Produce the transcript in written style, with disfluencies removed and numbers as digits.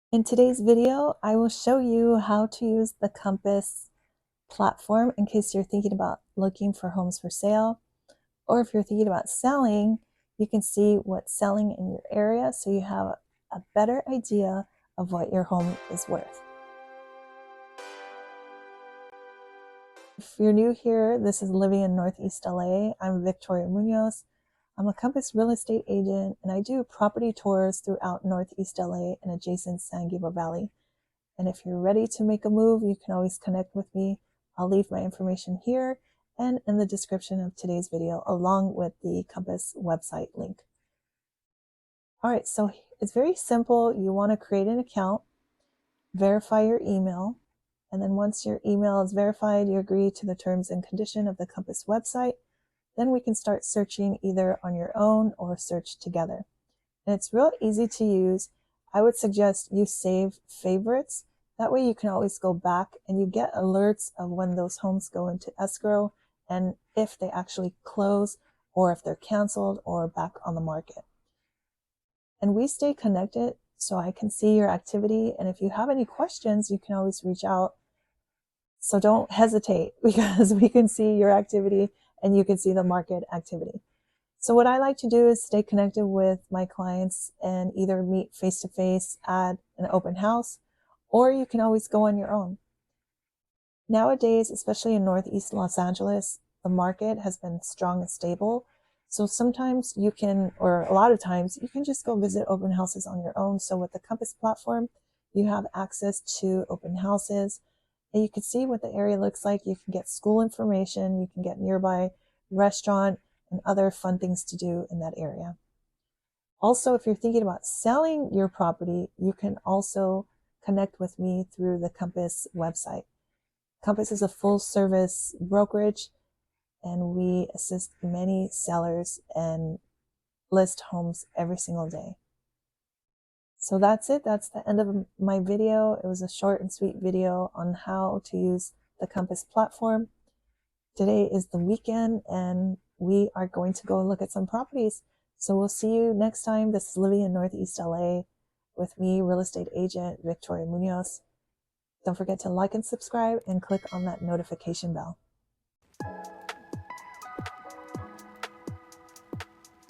In today's video, I will show you how to use the Compass platform in case you're thinking about looking for homes for sale, or if you're thinking about selling, you can see what's selling in your area so you have a better idea of what your home is worth. If you're new here, this is living in Northeast LA. I'm Victoria Munoz. I'm a Compass real estate agent and I do property tours throughout Northeast LA and adjacent San Gabriel Valley. And if you're ready to make a move, you can always connect with me. I'll leave my information here and in the description of today's video, along with the Compass website link. All right, so it's very simple. You want to create an account, verify your email, and then once your email is verified, you agree to the terms and condition of the Compass website. Then we can start searching either on your own or search together. And it's real easy to use. I would suggest you save favorites. That way you can always go back and you get alerts of when those homes go into escrow and if they actually close or if they're canceled or back on the market. And we stay connected so I can see your activity. And if you have any questions, you can always reach out. So don't hesitate because we can see your activity and you can see the market activity. So what I like to do is stay connected with my clients and either meet face-to-face at an open house, or you can always go on your own. Nowadays, especially in Northeast Los Angeles, the market has been strong and stable. So sometimes you can, or a lot of times, you can just go visit open houses on your own. So with the Compass platform, you have access to open houses and you can see what the area looks like. You can get school information, you can get nearby restaurant and other fun things to do in that area. Also, if you're thinking about selling your property, you can also connect with me through the Compass website. Compass is a full service brokerage and we assist many sellers and list homes every single day. So that's it. That's the end of my video. It was a short and sweet video on how to use the Compass platform. Today is the weekend and we are going to go look at some properties. So we'll see you next time. This is living in Northeast LA with me, real estate agent Victoria Munoz. Don't forget to like and subscribe and click on that notification bell.